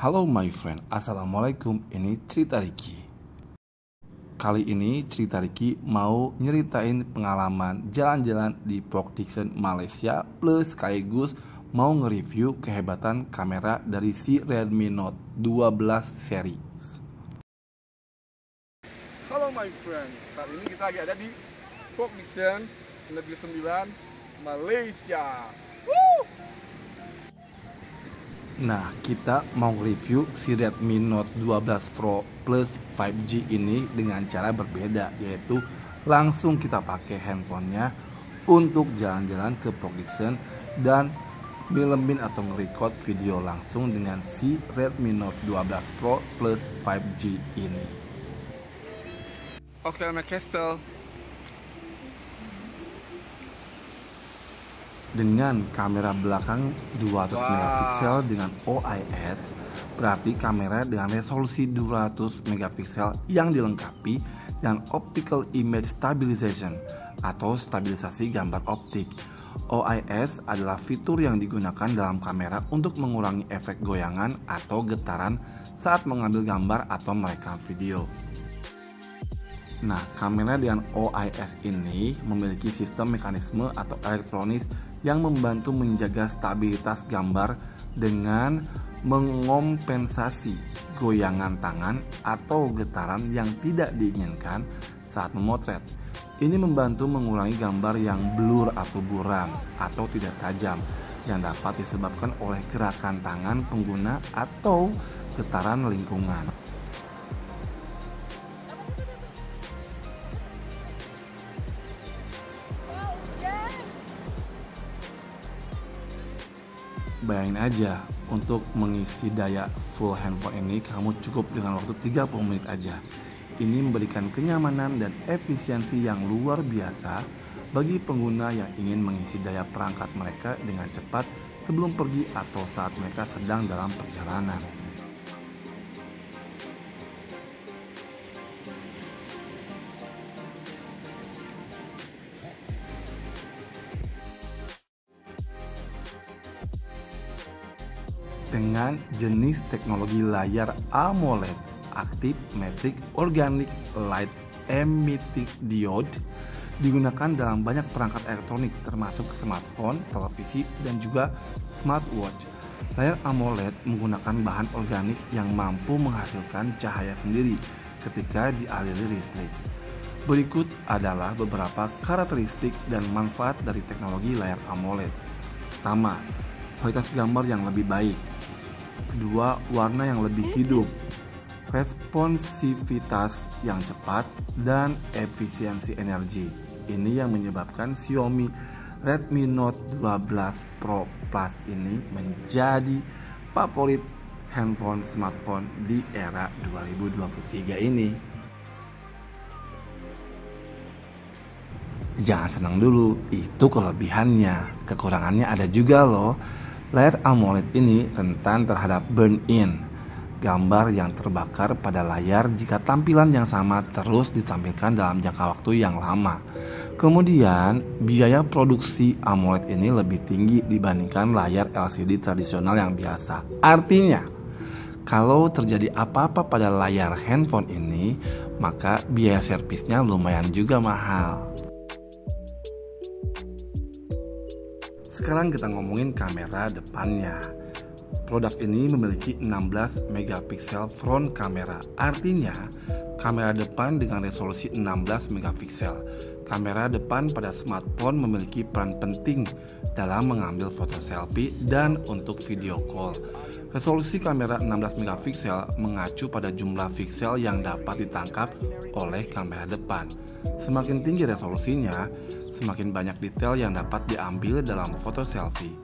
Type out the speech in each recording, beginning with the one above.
Halo my friend, assalamualaikum, ini cerita Ricky. Kali ini cerita Ricky mau nyeritain pengalaman jalan-jalan di Production Malaysia, plus sekaligus mau nge-review kehebatan kamera dari si Redmi Note 12 series. Halo my friend, saat ini kita lagi ada di Production Negeri 9 Malaysia. Nah, kita mau review si Redmi Note 12 Pro Plus 5G ini dengan cara berbeda, yaitu langsung kita pakai handphonenya untuk jalan-jalan ke production dan filmin atau nge-record video langsung dengan si Redmi Note 12 Pro Plus 5G ini. Oke, my Castle. Dengan kamera belakang 200 megapiksel dengan OIS, berarti kamera dengan resolusi 200 megapiksel yang dilengkapi dengan Optical Image Stabilization atau stabilisasi gambar optik. OIS adalah fitur yang digunakan dalam kamera untuk mengurangi efek goyangan atau getaran saat mengambil gambar atau merekam video. Nah, kamera dengan OIS ini memiliki sistem mekanisme atau elektronis yang membantu menjaga stabilitas gambar dengan mengompensasi goyangan tangan atau getaran yang tidak diinginkan saat memotret. Ini membantu mengurangi gambar yang blur atau buram atau tidak tajam yang dapat disebabkan oleh gerakan tangan pengguna atau getaran lingkungan. Bayangin aja, untuk mengisi daya full handphone ini kamu cukup dengan waktu 30 menit aja. Ini memberikan kenyamanan dan efisiensi yang luar biasa bagi pengguna yang ingin mengisi daya perangkat mereka dengan cepat sebelum pergi atau saat mereka sedang dalam perjalanan. Dengan jenis teknologi layar AMOLED, Active Matrix Organic Light Emitting Diode, digunakan dalam banyak perangkat elektronik termasuk smartphone, televisi, dan juga smartwatch. Layar AMOLED menggunakan bahan organik yang mampu menghasilkan cahaya sendiri ketika dialiri listrik. Berikut adalah beberapa karakteristik dan manfaat dari teknologi layar AMOLED. Pertama, kualitas gambar yang lebih baik. Kedua, warna yang lebih hidup, responsivitas yang cepat, dan efisiensi energi. Ini yang menyebabkan Xiaomi Redmi Note 12 Pro Plus ini menjadi favorit handphone smartphone di era 2023 ini. Jangan senang dulu, itu kelebihannya. Kekurangannya ada juga loh. Layar AMOLED ini rentan terhadap burn-in, gambar yang terbakar pada layar jika tampilan yang sama terus ditampilkan dalam jangka waktu yang lama. Kemudian, biaya produksi AMOLED ini lebih tinggi dibandingkan layar LCD tradisional yang biasa. Artinya, kalau terjadi apa-apa pada layar handphone ini, maka biaya servisnya lumayan juga mahal. Sekarang kita ngomongin kamera depannya. Produk ini memiliki 16 megapiksel front kamera. Artinya, kamera depan dengan resolusi 16 megapiksel. Kamera depan pada smartphone memiliki peran penting dalam mengambil foto selfie dan untuk video call. Resolusi kamera 16 megapiksel mengacu pada jumlah piksel yang dapat ditangkap oleh kamera depan. Semakin tinggi resolusinya, semakin banyak detail yang dapat diambil dalam foto selfie.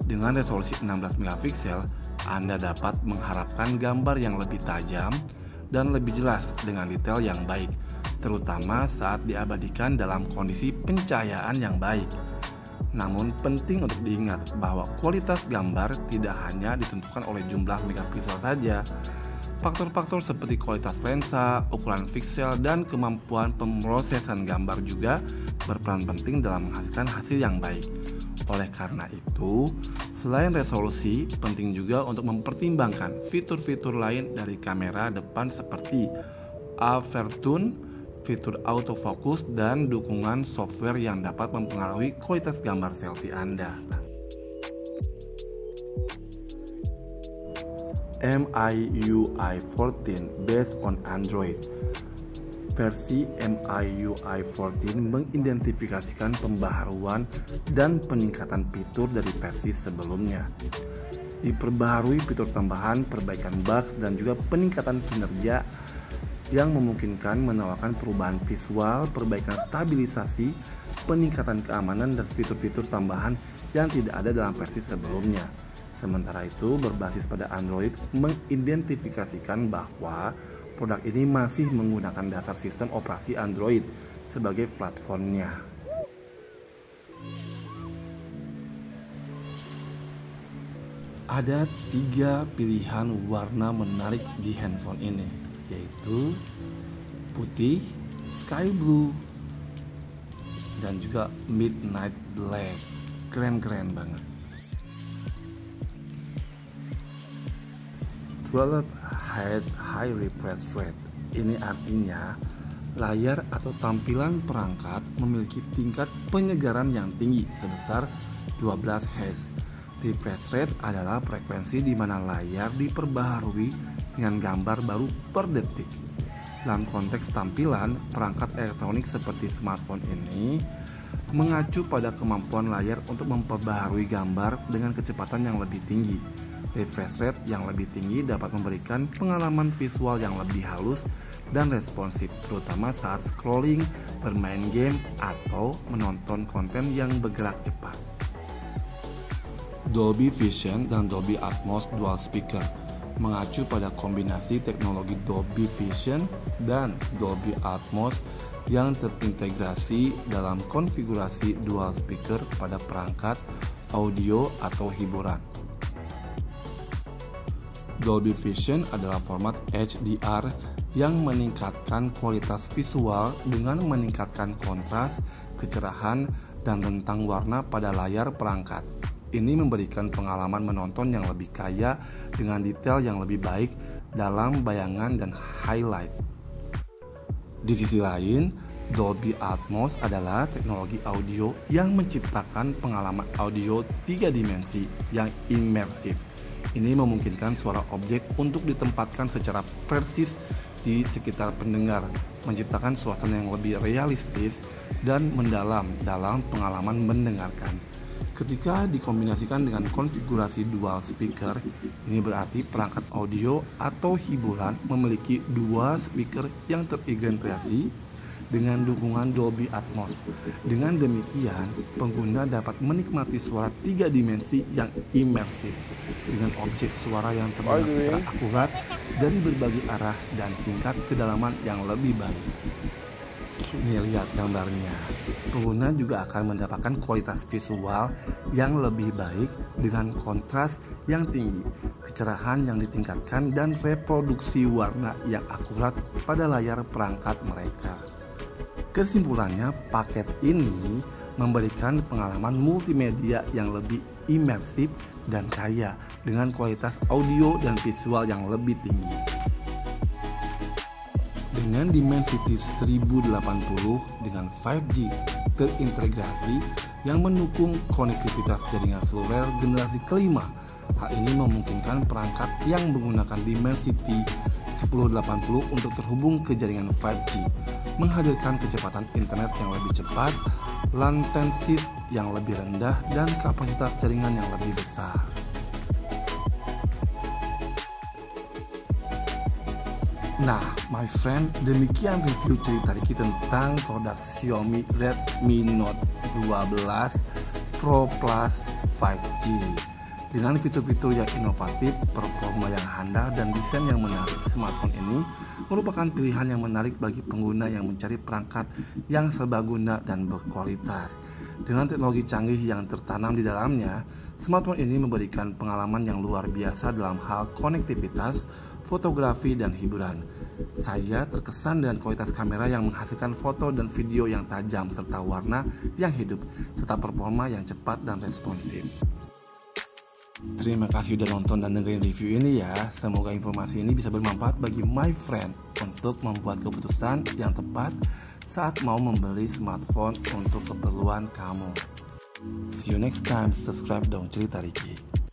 Dengan resolusi 16 megapiksel, Anda dapat mengharapkan gambar yang lebih tajam dan lebih jelas dengan detail yang baik, terutama saat diabadikan dalam kondisi pencahayaan yang baik. Namun penting untuk diingat bahwa kualitas gambar tidak hanya ditentukan oleh jumlah megapiksel saja. Faktor-faktor seperti kualitas lensa, ukuran piksel, dan kemampuan pemrosesan gambar juga berperan penting dalam menghasilkan hasil yang baik. Oleh karena itu, Selain resolusi, penting juga untuk mempertimbangkan fitur-fitur lain dari kamera depan seperti aperture, fitur autofocus, dan dukungan software yang dapat mempengaruhi kualitas gambar selfie Anda. MIUI 14 based on Android. Versi MIUI 14 mengidentifikasikan pembaharuan dan peningkatan fitur dari versi sebelumnya. Diperbaharui fitur tambahan, perbaikan bugs, dan juga peningkatan kinerja yang memungkinkan menawarkan perubahan visual, perbaikan stabilisasi, peningkatan keamanan, dan fitur-fitur tambahan yang tidak ada dalam versi sebelumnya. Sementara itu, berbasis pada Android mengidentifikasikan bahwa produk ini masih menggunakan dasar sistem operasi Android sebagai platformnya. Ada 3 pilihan warna menarik di handphone ini, yaitu putih, sky blue, dan juga midnight black. Keren-keren banget. 12 has high refresh rate. Ini artinya layar atau tampilan perangkat memiliki tingkat penyegaran yang tinggi sebesar 12 Hz. Refresh rate adalah frekuensi di mana layar diperbaharui dengan gambar baru per detik. Dalam konteks tampilan, perangkat elektronik seperti smartphone ini mengacu pada kemampuan layar untuk memperbaharui gambar dengan kecepatan yang lebih tinggi. Refresh rate yang lebih tinggi dapat memberikan pengalaman visual yang lebih halus dan responsif, terutama saat scrolling, bermain game, atau menonton konten yang bergerak cepat. Dolby Vision dan Dolby Atmos Dual Speaker mengacu pada kombinasi teknologi Dolby Vision dan Dolby Atmos yang terintegrasi dalam konfigurasi dual speaker pada perangkat audio atau hiburan. Dolby Vision adalah format HDR yang meningkatkan kualitas visual dengan meningkatkan kontras, kecerahan, dan rentang warna pada layar perangkat. Ini memberikan pengalaman menonton yang lebih kaya dengan detail yang lebih baik dalam bayangan dan highlight. Di sisi lain, Dolby Atmos adalah teknologi audio yang menciptakan pengalaman audio 3 dimensi yang imersif. Ini memungkinkan suara objek untuk ditempatkan secara persis di sekitar pendengar, menciptakan suasana yang lebih realistis dan mendalam dalam pengalaman mendengarkan. Ketika dikombinasikan dengan konfigurasi dual speaker, ini berarti perangkat audio atau hiburan memiliki 2 speaker yang terintegrasi dengan dukungan Dolby Atmos. Dengan demikian, pengguna dapat menikmati suara 3 dimensi yang imersif dengan objek suara yang terdengar secara akurat dari berbagai arah dan tingkat kedalaman yang lebih baik. Ini lihat gambarnya. Pengguna juga akan mendapatkan kualitas visual yang lebih baik dengan kontras yang tinggi, kecerahan yang ditingkatkan, dan reproduksi warna yang akurat pada layar perangkat mereka. Kesimpulannya, paket ini memberikan pengalaman multimedia yang lebih imersif dan kaya dengan kualitas audio dan visual yang lebih tinggi. Dengan Dimensity 1080 dengan 5G terintegrasi yang mendukung konektivitas jaringan seluler generasi kelima. Hal ini memungkinkan perangkat yang menggunakan Dimensity 1080 untuk terhubung ke jaringan 5G, menghadirkan kecepatan internet yang lebih cepat, latensi yang lebih rendah, dan kapasitas jaringan yang lebih besar. Nah, my friend, demikian review cerita Riki tentang produk Xiaomi Redmi Note 12 Pro Plus 5G. Dengan fitur-fitur yang inovatif, performa yang handal, dan desain yang menarik, smartphone ini merupakan pilihan yang menarik bagi pengguna yang mencari perangkat yang serbaguna dan berkualitas. Dengan teknologi canggih yang tertanam di dalamnya, smartphone ini memberikan pengalaman yang luar biasa dalam hal konektivitas, fotografi, dan hiburan. Saya terkesan dengan kualitas kamera yang menghasilkan foto dan video yang tajam serta warna yang hidup, serta performa yang cepat dan responsif. Terima kasih udah nonton dan dengerin review ini ya. Semoga informasi ini bisa bermanfaat bagi my friend untuk membuat keputusan yang tepat saat mau membeli smartphone untuk keperluan kamu. See you next time. Subscribe dong Cerita Riki.